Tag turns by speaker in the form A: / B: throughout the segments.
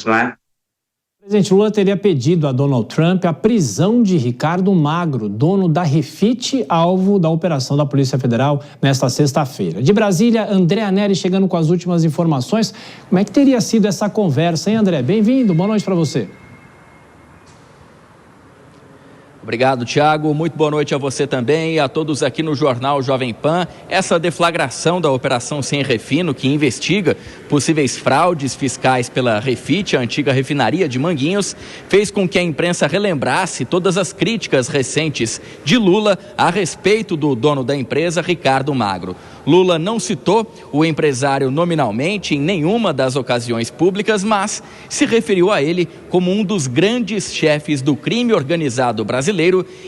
A: não é?
B: O presidente Lula teria pedido a Donald Trump a prisão de Ricardo Magro, dono da Refit, alvo da operação da Polícia Federal nesta sexta-feira. De Brasília, André Neri chegando com as últimas informações. Como é que teria sido essa conversa, hein, André? Bem-vindo, boa noite para você.
C: Obrigado, Thiago. Muito boa noite a você também e a todos aqui no Jornal Jovem Pan. Essa deflagração da Operação Sem Refino, que investiga possíveis fraudes fiscais pela Refit, a antiga refinaria de Manguinhos, fez com que a imprensa relembrasse todas as críticas recentes de Lula a respeito do dono da empresa, Ricardo Magro. Lula não citou o empresário nominalmente em nenhuma das ocasiões públicas, mas se referiu a ele como um dos grandes chefes do crime organizado brasileiro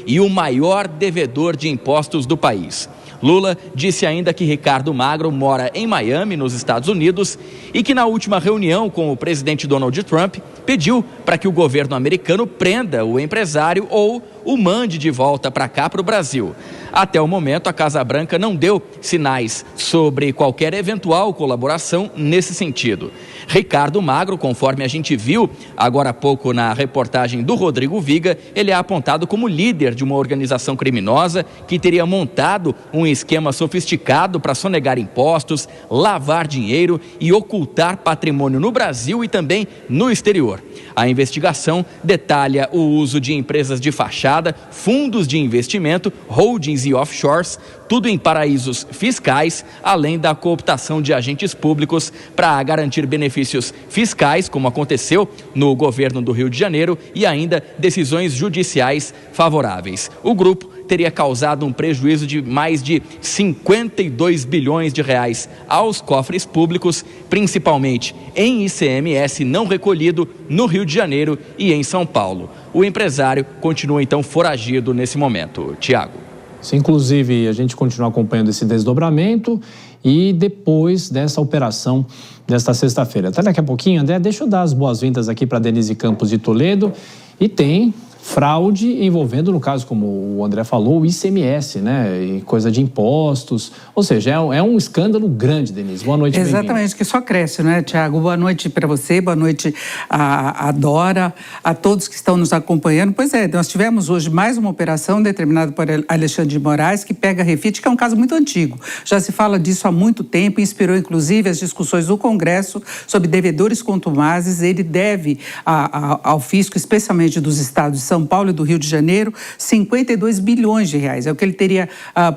C: e o maior devedor de impostos do país. Lula disse ainda que Ricardo Magro mora em Miami, nos Estados Unidos, e que na última reunião com o presidente Donald Trump pediu para que o governo americano prenda o empresário ou o mande de volta para cá, para o Brasil. Até o momento, a Casa Branca não deu sinais sobre qualquer eventual colaboração nesse sentido. Ricardo Magro, conforme a gente viu agora há pouco na reportagem do Rodrigo Viga, ele é apontado como líder de uma organização criminosa que teria montado um esquema sofisticado para sonegar impostos, lavar dinheiro e ocultar patrimônio no Brasil e também no exterior. A investigação detalha o uso de empresas de fachada, fundos de investimento, holdings e offshores, tudo em paraísos fiscais, além da cooptação de agentes públicos para garantir benefícios fiscais, como aconteceu no governo do Rio de Janeiro, e ainda decisões judiciais favoráveis. O grupo teria causado um prejuízo de mais de 52 bilhões de reais aos cofres públicos, principalmente em ICMS não recolhido no Rio de Janeiro e em São Paulo. O empresário continua então foragido nesse momento. Tiago.
B: Sim, inclusive, a gente continua acompanhando esse desdobramento e depois dessa operação desta sexta-feira. Até daqui a pouquinho, André, deixa eu dar as boas-vindas aqui para Denise Campos de Toledo. E tem fraude envolvendo, no caso, como o André falou, o ICMS, né? E coisa de impostos. Ou seja, é um escândalo grande, Denise. Boa noite, bem-vinda.
D: Exatamente, que só cresce, né, Tiago? Boa noite para você, boa noite a Dora, a todos que estão nos acompanhando. Pois é, nós tivemos hoje mais uma operação determinada por Alexandre de Moraes, que pega a Refit, que é um caso muito antigo. Já se fala disso há muito tempo, inspirou inclusive as discussões do Congresso sobre devedores contumazes. Ele deve ao fisco, especialmente dos estados de São Paulo e do Rio de Janeiro, 52 bilhões de reais. É o que ele teria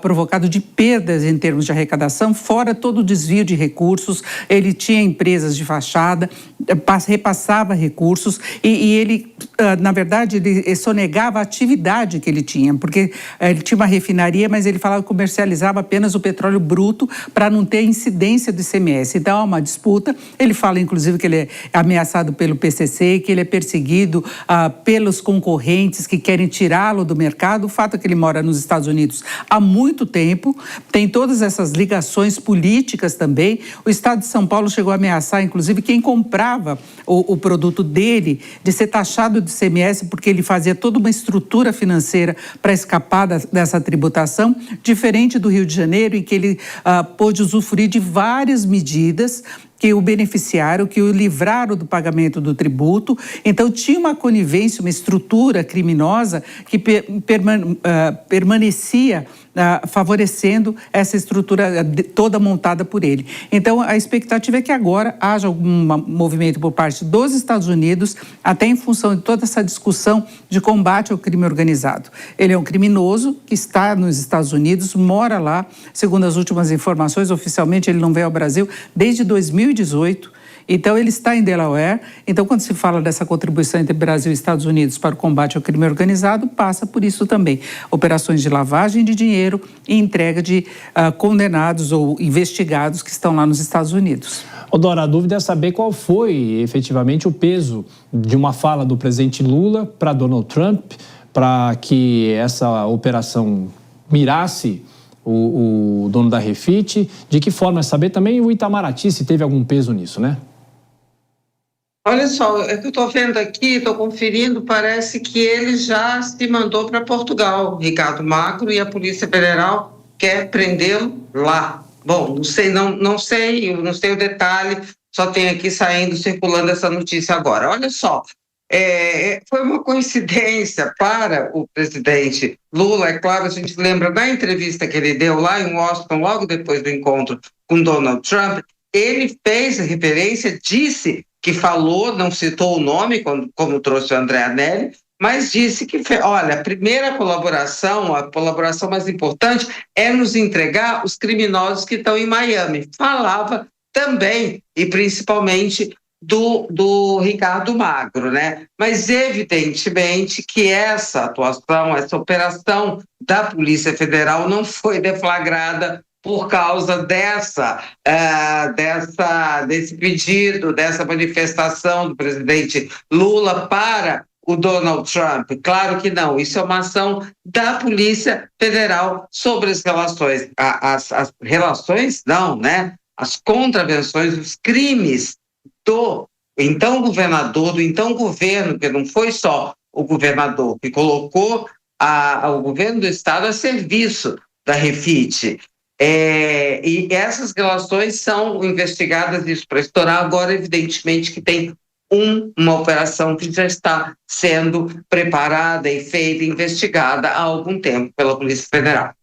D: provocado de perdas em termos de arrecadação, fora todo o desvio de recursos. Ele tinha empresas de fachada, repassava recursos e ele, na verdade, ele sonegava a atividade que ele tinha, porque ele tinha uma refinaria, mas ele falava que comercializava apenas o petróleo bruto para não ter incidência do ICMS. Então, há uma disputa. Ele fala, inclusive, que ele é ameaçado pelo PCC, que ele é perseguido pelos concorrentes que querem tirá-lo do mercado. O fato é que ele mora nos Estados Unidos há muito tempo, tem todas essas ligações políticas também. O Estado de São Paulo chegou a ameaçar, inclusive, quem comprava o produto dele de ser taxado de ICMS, porque ele fazia toda uma estrutura financeira para escapar dessa tributação, diferente do Rio de Janeiro, em que ele pôde usufruir de várias medidas que o beneficiaram, que o livraram do pagamento do tributo. Então, tinha uma conivência, uma estrutura criminosa que permanecia favorecendo essa estrutura toda montada por ele. Então, a expectativa é que agora haja algum movimento por parte dos Estados Unidos, até em função de toda essa discussão de combate ao crime organizado. Ele é um criminoso que está nos Estados Unidos, mora lá, segundo as últimas informações, oficialmente ele não veio ao Brasil desde 2018. Então, ele está em Delaware. Então, quando se fala dessa contribuição entre Brasil e Estados Unidos para o combate ao crime organizado, passa por isso também. Operações de lavagem de dinheiro e entrega de condenados ou investigados que estão lá nos Estados Unidos.
B: Dora, a dúvida é saber qual foi efetivamente o peso de uma fala do presidente Lula para Donald Trump para que essa operação mirasse o dono da Refit. De que forma? Saber também o Itamaraty, se teve algum peso nisso, né?
A: Olha só, é que eu estou vendo aqui, estou conferindo, parece que ele já se mandou para Portugal, Ricardo Magro, e a Polícia Federal quer prendê-lo lá. Bom, não sei o detalhe só tem aqui saindo, circulando essa notícia agora. Olha só, foi uma coincidência para o presidente Lula, é claro, a gente lembra da entrevista que ele deu lá em Washington, logo depois do encontro com Donald Trump, ele fez referência, disse que falou, não citou o nome, como trouxe o André Anelli, mas disse que, olha, a primeira colaboração, a colaboração mais importante é nos entregar os criminosos que estão em Miami. Falava também, e principalmente, do Ricardo Magro, né? Mas evidentemente que essa atuação, essa operação da Polícia Federal não foi deflagrada por causa desse pedido, dessa manifestação do presidente Lula para o Donald Trump. Claro que não, isso é uma ação da Polícia Federal sobre as relações. As relações não, né? As contravenções, os crimes do então governador, do então governo, porque não foi só o governador que colocou o governo do estado a serviço da Refit. E essas relações são investigadas, isso para estourar. Agora, evidentemente, que tem uma operação que já está sendo preparada e feita, investigada há algum tempo pela Polícia Federal.